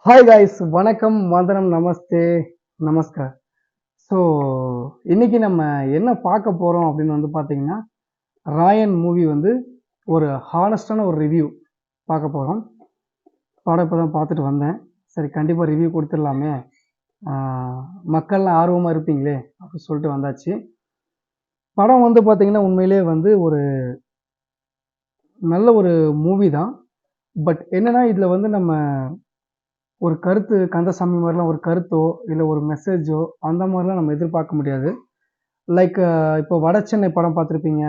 Hi guys, வணக்கம், வந்தனம், நமஸ்தே, நமஸ்கார். So இன்னைக்கு நம்ம என்ன பார்க்க போகிறோம் அப்படின்னு வந்து பார்த்தீங்கன்னா, ராயன் மூவி வந்து ஒரு ஹானஸ்டான ஒரு ரிவ்யூ பார்க்க போகிறோம். படம் இப்போ தான் பார்த்துட்டு வந்தேன். சரி, கண்டிப்பாக ரிவ்யூ கொடுத்துடலாமே, மக்கள்லாம் ஆர்வமாக இருப்பீங்களே அப்படின்னு சொல்லிட்டு வந்தாச்சு. படம் வந்து பார்த்தீங்கன்னா உண்மையிலே வந்து ஒரு நல்ல ஒரு மூவி தான். பட் என்னன்னா இதில் வந்து நம்ம ஒரு கருத்து கந்தசாமி மாதிரிலாம் ஒரு கருத்தோ இல்லை ஒரு மெசேஜோ அந்த மாதிரிலாம் நம்ம எதிர்பார்க்க முடியாது. லைக் இப்போ வட சென்னை படம் பார்த்துருப்பீங்க.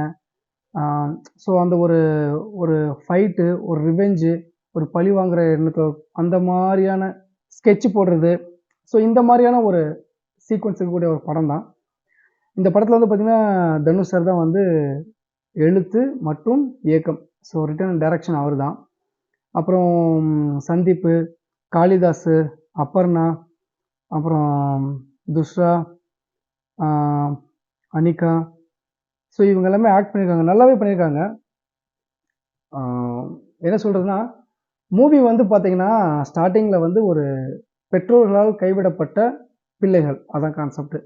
ஸோ அந்த ஒரு ஒரு ஃபைட்டு, ஒரு ரிவெஞ்சு, ஒரு பழி வாங்குற எண்ணத்தோ அந்த மாதிரியான ஸ்கெட்ச் போடுறது. ஸோ இந்த மாதிரியான ஒரு சீக்வன்ஸ் இருக்கக்கூடிய ஒரு படம் தான். இந்த படத்தில் வந்து பார்த்திங்கன்னா தனுஷ் சார் தான் வந்து எழுத்து மற்றும் இயக்கம். ஸோ ரிட்டன் அண்ட் டைரக்ஷன் அவர் தான். அப்புறம் சந்தீப்பு, காளிதாஸ், அப்பர்ணா, அப்புறம் துஷ்ரா, அனிகா. ஸோ இவங்க எல்லாமே ஆக்ட் பண்ணியிருக்காங்க, நல்லாவே பண்ணியிருக்காங்க. என்ன சொல்கிறதுனா, மூவி வந்து பார்த்தீங்கன்னா ஸ்டார்டிங்கில் வந்து ஒரு பெற்றோர்களால் கைவிடப்பட்ட பிள்ளைகள், அதான் கான்செப்ட்.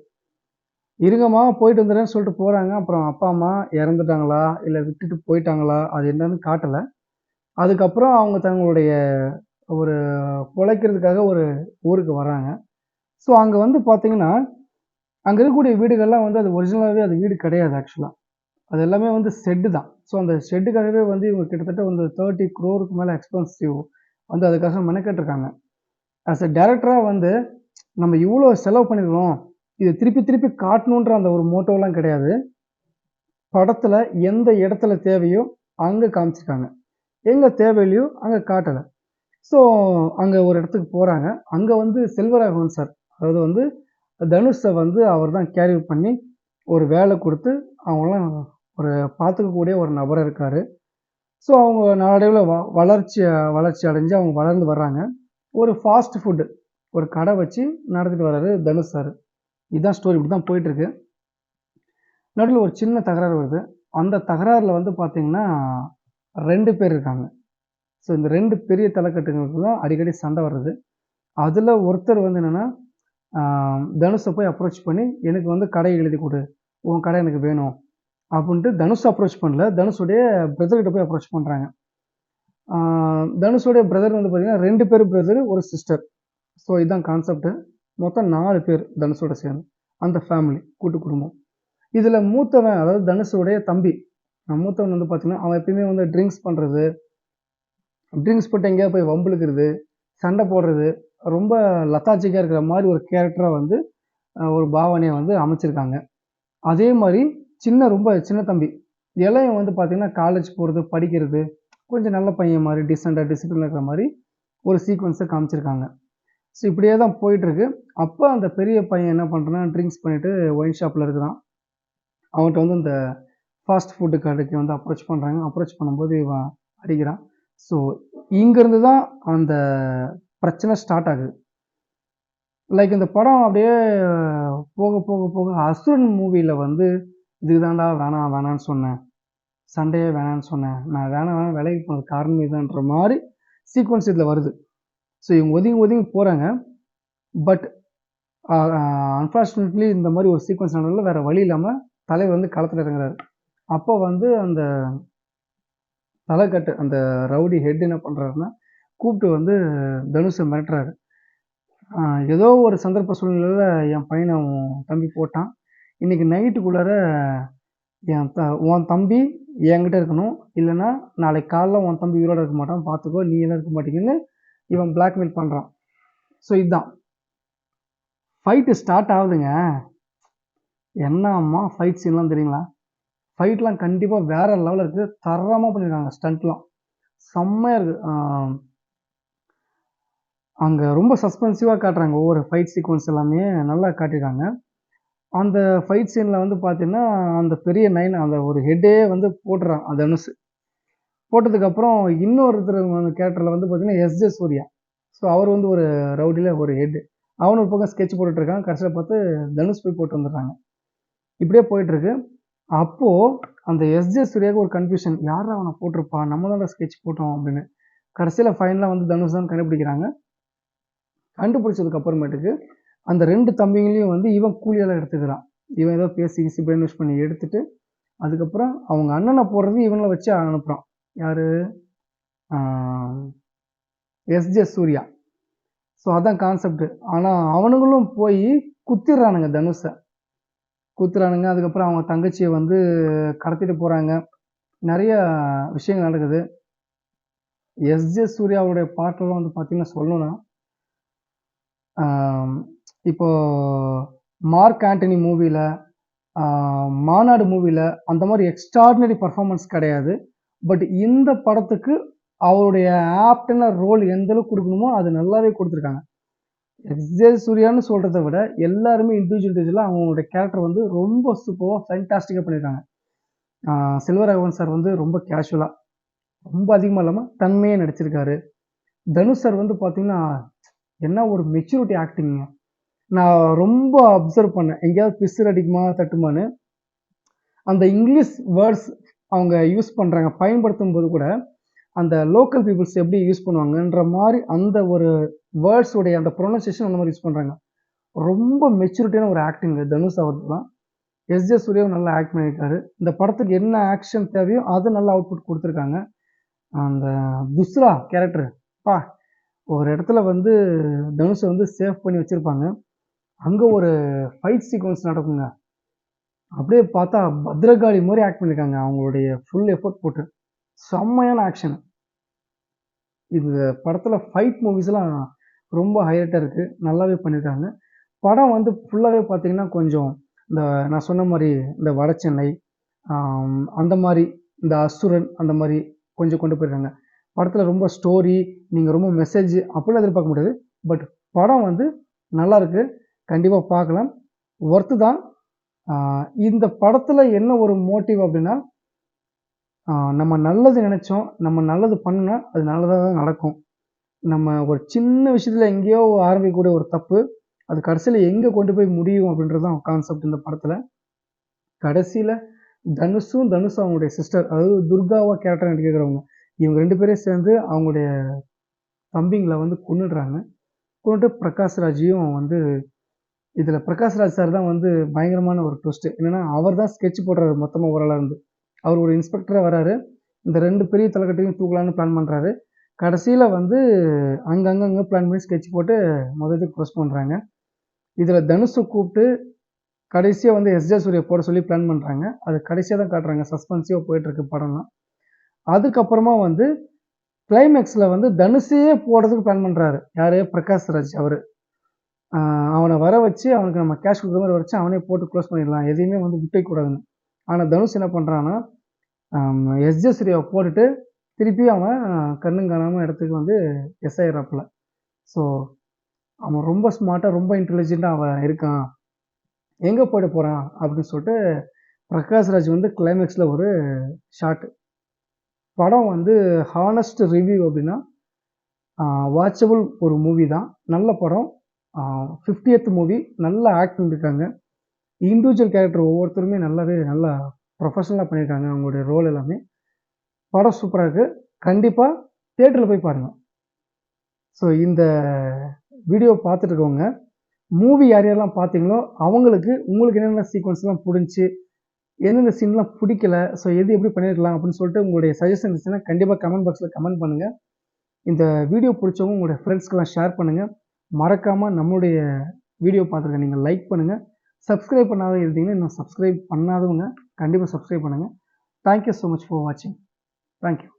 இருங்கம்மா போயிட்டு வந்துடுறேன்னு சொல்லிட்டு போகிறாங்க. அப்புறம் அப்பா அம்மா இறந்துட்டாங்களா இல்லை விட்டுட்டு போயிட்டாங்களா அது என்னன்னு காட்டலை. அதுக்கப்புறம் அவங்க தங்களுடைய ஒரு பிழைக்கிறதுக்காக ஒரு ஊருக்கு வராங்க. ஸோ அங்கே வந்து பார்த்தீங்கன்னா அங்கே இருக்கக்கூடிய வீடுகள்லாம் வந்து அது ஒரிஜினலாகவே அது வீடு கிடையாது ஆக்சுவலாக. அது எல்லாமே வந்து செட்டு தான். ஸோ அந்த ஷெட்டுக்காகவே வந்து இவங்க கிட்டத்தட்ட வந்து 30 crore மேலே எக்ஸ்பென்சிவ் வந்து அதுக்காக மெனக்கெட்டுருக்காங்க. ஆஸ் எ டேரக்டராக வந்து நம்ம இவ்வளோ செலவு பண்ணியிருக்கோம், இதை திருப்பி திருப்பி காட்டணுன்ற அந்த ஒரு மோட்டோலாம் கிடையாது. படத்தில் எந்த இடத்துல தேவையோ அங்கே காமிச்சிருக்காங்க, எங்கே தேவையில்லையோ அங்கே காட்டலை. ஸோ அங்கே ஒரு இடத்துக்கு போகிறாங்க. அங்கே வந்து செல்வராகவன் சார், அதாவது வந்து தனுஷை வந்து அவர் தான் கேரி பண்ணி ஒரு வேலை கொடுத்து அவங்களாம் ஒரு பார்த்துக்கக்கூடிய ஒரு நபராக இருக்கார். ஸோ அவங்க நாளடைவில் வளர்ச்சி அடைஞ்சு அவங்க வளர்ந்து வர்றாங்க. ஒரு ஃபாஸ்ட் ஃபுட்டு ஒரு கடை வச்சு நடத்திட்டு வர்றாரு தனுஷ் சார். இதுதான் ஸ்டோரி, இப்படி தான் போயிட்டுருக்கு. நடுவில் ஒரு சின்ன தகராறு வருது. அந்த தகராறில் வந்து பார்த்திங்கன்னா 2 பேர் இருக்காங்க. ஸோ இந்த 2 பெரிய தலைக்கட்டுங்களுக்கு தான் அடிக்கடி சண்டை வர்றது. அதில் ஒருத்தர் வந்து என்னென்னா, தனுஷை போய் அப்ரோச் பண்ணி எனக்கு வந்து கடை எழுதி கொடு, உன் கடை எனக்கு வேணும் அப்படின்ட்டு தனுஷ் அப்ரோச் பண்ணல, தனுஷுடைய பிரதர்கிட்ட போய் அப்ரோச் பண்ணுறாங்க. தனுஷுடைய பிரதர் வந்து பார்த்திங்கன்னா 2 பேர் பிரதர், ஒரு சிஸ்டர். ஸோ இதுதான் கான்செப்ட்டு. மொத்தம் 4 பேர் தனுஷோட சேர்ந்து அந்த ஃபேமிலி கூட்டு குடும்பம். இதில் மூத்தவன், அதாவது தனுஷுடைய தம்பி, மூத்தவன் வந்து பார்த்திங்கன்னா அவன் எப்பயுமே வந்து ட்ரிங்க்ஸ் பண்ணுறது, ட்ரிங்க்ஸ் போட்டு எங்கேயாவது போய் வம்பிழுக்கிறது, சண்டை போடுறது, ரொம்ப லத்தாச்சிக்காக இருக்கிற மாதிரி ஒரு கேரக்டராக வந்து ஒரு பாவனையை வந்து அமைச்சிருக்காங்க. அதே மாதிரி ரொம்ப சின்ன தம்பி இளையன் வந்து பார்த்திங்கன்னா காலேஜ் போகிறது, படிக்கிறது, கொஞ்சம் நல்ல பையன் மாதிரி டீசெண்டாக டிசிப்ளின் இருக்கிற மாதிரி ஒரு சீக்வன்ஸை காமிச்சிருக்காங்க. ஸோ இப்படியே தான் போயிட்டுருக்கு. அப்போ அந்த பெரிய பையன் என்ன பண்ணுறான்னா, ட்ரிங்க்ஸ் பண்ணிவிட்டு ஒயின் ஷாப்பில் இருக்கிறான். அவன்கிட்ட வந்து இந்த ஃபாஸ்ட் ஃபுட்டு கடைக்கு வந்து அப்ரோச் பண்ணுறாங்க. அப்ரோச் பண்ணும்போது இவன் அடிக்கிறான். ஸோ இங்கேருந்து தான் அந்த பிரச்சனை ஸ்டார்ட் ஆகுது. லைக் இந்த படம் அப்படியே போக போக போக அசுரன் மூவியில் வந்து இதுக்கு தான்டா வேணான்னு சொன்னேன், சண்டையே வேணான்னு சொன்னேன், நான் வேணாம் விலைக்கு போனது காரணம் இதுன்ற மாதிரி சீக்வன்ஸ் இதில் வருது. ஸோ இவங்க ஒதுங்கி போகிறாங்க. பட் அன்ஃபார்ச்சுனேட்லி இந்த மாதிரி ஒரு சீக்வன்ஸ் நடந்ததில் வேறு வழி இல்லாமல் தலைவர் வந்து களத்தில் இறங்குறாரு. அப்போ வந்து அந்த தலைக்கட்டு அந்த ரவுடி ஹெட் என்ன பண்ணுறாருன்னா, கூப்பிட்டு வந்து தனுஷை மிரட்டுறாரு. ஏதோ ஒரு சந்தர்ப்ப சூழ்நிலையில் என் பையனை உன் தம்பி போட்டான், இன்றைக்கி நைட்டுக்குள்ளார உன் தம்பி என்கிட்ட இருக்கணும், இல்லைன்னா நாளைக்கு காலைல உன் தம்பி உயிரோட இருக்க மாட்டான், பார்த்துக்கோ, நீ எல்லாம் இருக்க மாட்டீங்கன்னு இவன் பிளாக்மெயில் பண்ணுறான். ஸோ இதுதான் ஃபைட்டு ஸ்டார்ட் ஆகுதுங்க. என்னம்மா ஃபைட் சீன்லாம் தெரியுங்களா? ஃபைட்லாம் கண்டிப்பாக வேறு லெவலில் இருக்குது, தரமாக பண்ணியிருக்காங்க. ஸ்டண்ட்லாம் செம்மையாக இருக்குது. அங்கே ரொம்ப சஸ்பென்சிவாக காட்டுறாங்க. ஒவ்வொரு ஃபைட் சீக்வன்ஸ் எல்லாமே நல்லா காட்டியிருக்காங்க. அந்த ஃபைட் சீனில் வந்து பார்த்தீங்கன்னா, அந்த பெரிய அந்த ஒரு ஹெட்டே வந்து போட்டுறான் தனுஷ். போட்டதுக்கப்புறம் இன்னொருத்தர் அந்த கேரக்டரில் வந்து பார்த்தீங்கன்னா எஸ்ஜே சூர்யா. ஸோ அவர் வந்து ஒரு ரவுடியில் ஒரு ஹெட்டு. அவனு ஒரு பக்கம் ஸ்கெட்ச் போட்டுட்ருக்கான். கடைசியில் பார்த்து தனுஷ் போய் போட்டு வந்துடுறாங்க. இப்படியே போயிட்டுருக்கு. அப்போது அந்த எஸ்ஜே சூர்யாவுக்கு ஒரு கன்ஃபியூஷன், யாரா அவனை போட்டிருப்பா, நம்ம தான் ஸ்கெட்ச் போட்டோம் அப்படின்னு. கடைசியில் ஃபைனலாக வந்து தனுஷ் தான் கண்டுபிடிக்கிறாங்க. கண்டுபிடிச்சதுக்கு அப்புறமேட்டுக்கு அந்த 2 தம்பிங்களையும் வந்து இவன் கூலியால எடுத்துக்கிறான். இவன் ஏதோ பேசி கீசி பிரெயின் வாஷ் பண்ணி எடுத்துட்டு, அதுக்கப்புறம் அவங்க அண்ணன போடுறது இவங்கள வச்சு அனுப்புறான். யாரு? ஆ எஸ்.ஜே. சூர்யா. ஸோ அதான் கான்செப்ட். ஆனா அவனுங்களும் போய் குத்திடுறானுங்க தனுஷ. குத்துறானுங்க. அதுக்கப்புறம் அவங்க தங்கச்சிய வந்து கடத்திட்டு போறாங்க. நெறைய விஷயங்கள் நடக்குது. எஸ்.ஜே. சூர்யாவுடைய பாட்டெல்லாம் வந்து பார்த்தீங்கன்னா சொல்லணும்னா, ஆம், இப்போ மார்க் ஆண்டனி மூவில, மாநாடு மூவில அந்த மாரி எக்ஸ்ட்ரார்டினரி பெர்ஃபார்மன்ஸ் கிடையாது. பட் இந்த படத்துக்கு அவருடைய ஆப்டான ரோல் எந்த அளவுக்கு குடுக்கணுமோ அது நல்லாவே குடுத்துருக்காங்க. எஸ்.ஜே. சூர்யான்னு சொல்றத விட எல்லாருமே இண்டிவிஜுவலா அவங்களுடைய கேரக்டர் வந்து ரொம்ப சூப்பர்வா ஃபேன்டாஸ்டிக்கா பண்ணியிருக்காங்க. செல்வராகவன் சார் வந்து ரொம்ப கேஷுவலா, ரொம்ப அதிகமா இல்லாம தன்மையா நடிச்சிருக்காரு. தனுஷ் சார் வந்து பார்த்தீங்கன்னா, என்ன ஒரு மெச்சூரிட்டி ஆக்டிங்ங்க. நான் ரொம்ப அப்சர்வ் பண்ணேன். எங்கேயாவது பிசிறு அடிக்குமா, தட்டுமான்னு. அந்த இங்கிலீஷ் வேர்ட்ஸ் அவங்க யூஸ் பண்றாங்க. பயன்படுத்தும்போது கூட, அந்த லோக்கல் பீப்பிள்ஸ் எப்படி யூஸ் பண்ணுவாங்கன்ற மாரி அந்த ஒரு வேர்ட்ஸ் உடைய அந்த புரொனன்சியேஷன் அந்த மாரி யூஸ் பண்றாங்க. ரொம்ப மெச்சூரிட்டியான ஒரு ஆக்டிங் தனுஷ் அவர்கள்லாம். எஸ்.ஜே. சூர்யாவும் நல்லா ஆக்ட் பண்ணியிருக்காரு. இந்த படத்துக்கு என்ன ஆக்ஷன் தேவையோ, அத நல்ல அவுட்புட் குடுத்துருக்காங்க. அந்த துஸ்ரா கேரக்டர் அப்பா! ஒரு இடத்துல வந்து தனுஷ வந்து சேவ் பண்ணி வச்சிருப்பாங்க. அங்க ஒரு ஃபைட் சீக்வென்ஸ் நடக்குங்க. அப்படியே பார்த்தா பத்ரகாளி மாரி ஆக்ட் பண்ணியிருக்காங்க. அவங்களுடைய ஃபுல் எஃபோர்ட் போட்டு. செம்மையான ஆக்ஷன். இந்த படத்துல ஃபைட் மூவிஸ்லாம் ரொம்ப ஹைலைட்டா இருக்கு. நல்லாவே பண்ணியிருக்காங்க. படம் வந்து ஃபுல்லாவே பார்த்தீங்கன்னா, கொஞ்சம் இந்த நான் சொன்ன மாரி இந்த வடசென்னை, அந்த மாரி, இந்த அசுரன் அந்த மாரி கொஞ்சம் கொண்டு போயிருக்காங்க. படத்துல ரொம்ப ஸ்டோரி, நீங்க ரொம்ப மெசேஜ் அப்படிலாம் எதிர்பார்க்க முடியாது. பட் படம் வந்து நல்லாருக்கு. கண்டிப்பா பார்க்கலாம். ஒர்த்து தான். ஆ இந்த படத்துல என்ன ஒரு மோட்டிவ் அப்படின்னா, நம்ம நல்லது நெனைச்சோம், நம்ம நல்லது பண்ணுனா, அது நல்லதா தான் நடக்கும். நம்ம ஒரு சின்ன விஷயத்துல எங்கேயோ ஆரம்பிக்கக்கூடிய ஒரு தப்பு, அது கடைசியில எங்க கொண்டு போய் முடியும் அப்படின்றது தான் கான்செப்ட் இந்த படத்துல. கடைசியில தனுஷும் அவங்களுடைய சிஸ்டர், அதாவது துர்காவா கேரக்டரா நடிக்கிறவங்க. இவங்க 2 பேரையும் சேர்ந்து அவங்களுடைய தம்பிங்கள வந்து கொன்னுடுறாங்க. கொன்னுட்டு பிரகாஷ் ராஜையும் வந்து இதுல பிரகாஷ் ராஜ் சார் தான் வந்து பயங்கரமான ஒரு ட்விஸ்ட். என்னன்னா, அவர் தான் ஸ்கெட்ச் போடுறாரு மொத்தமா ஓவராலா இருந்து. அவர் ஒரு இன்ஸ்பெக்டரா வராரு. இந்த 2 பெரிய தலகட்டையும் தூக்கலான்னு பிளான் பண்றாரு. கடைசியில வந்து அங்க பிளான் பண்ணி ஸ்கெட்ச் போட்டு மொத்தத்தையும் க்ளோஸ் பண்றாங்க. இதுல தனுஷ கூப்ட்டு கடைசியா வந்து எஸ்.ஜே. சூர்யா போட சொல்லி பிளான் பண்றாங்க. அது கடைசியா தான் காட்டுறாங்க. சஸ்பென்ஸிவா போயிட்டுருக்கு படம்லாம். அதுக்கப்புறமா வந்து கிளைமேக்ஸ்ல வந்து தனுஷையே போடுறதுக்கு பிளான் பண்றாரு. யாரு? பிரகாஷ் ராஜ் அவரு. ஆ அவன வர வச்சு அவனுக்கு நம்ம கேஷ் குடுக்குற மாரி வச்சு அவனே போட்டு க்ளோஸ் பண்ணிடலாம். எதையுமே வந்து விட்டு வைக்கக்கூடாதுன்னு. ஆனா தனுஷ் என்ன பண்றான்னா, எஸ்.ஜே. சூர்யாவ போட்டுட்டு திருப்பி அவன் கண்ணும் காணாம இடத்துக்கு வந்து எஸ் ஆயிடுறாப்புல. ஸோ அவன் ரொம்ப ஸ்மார்ட்டா, ரொம்ப இன்டெலிஜென்ட்டா அவன் இருக்கான். எங்க போயிட போறான்? அப்படின்னு சொல்லிட்டு பிரகாஷ் ராஜ் வந்து கிளைமேக்ஸ்ல ஒரு ஷாட். படம் வந்து ஹானஸ்ட் ரிவ்யூ அப்படின்னா, வாட்சபிள் ஒரு மூவி தான். நல்ல படம். 50த் மூவி. நல்லா ஆக்ட் பண்ணியிருக்காங்க. இண்டிவிஜுவல் கேரக்டர் ஒவ்வொருத்தருமே நல்லா ப்ரொஃபஷனலா பண்ணியிருக்காங்க. அவங்களுடைய ரோல் எல்லாமே. படம் சூப்பரா இருக்கு. கண்டிப்பா தியேட்டர்ல போய் பாருங்க. ஸோ இந்த வீடியோ பார்த்துட்டு இருக்கவங்க, மூவி யார் யாரெல்லாம் பார்த்தீங்களோ, அவங்களுக்கு உங்களுக்கு என்னென்ன சீக்வென்ஸ்லாம் புடிச்சு, எந்தெந்த சீன்லாம் புடிக்கல, ஸோ எது எப்படி பண்ணியிருக்கலாம் அப்படின்னு சொல்லிட்டு உங்களுடைய சஜஷன் இருந்துச்சுன்னா, கண்டிப்பா கமெண்ட் பாக்ஸ்ல கமெண்ட் பண்ணுங்க. இந்த வீடியோ புடிச்சவங்க உங்களுடைய ஃப்ரெண்ட்ஸ்க்கெல்லாம் ஷேர் பண்ணுங்க. மறக்காம நம்மளுடைய வீடியோ பார்த்துருக்க நீங்க லைக் பண்ணுங்க. சப்ஸ்கிரைப் பண்ணாத இருந்தீங்கன்னா, இன்னும் சப்ஸ்கிரைப் பண்ணாதவங்க கண்டிப்பா சப்ஸ்கிரைப் பண்ணுங்க. Thank you so much for வாட்சிங். Thank you.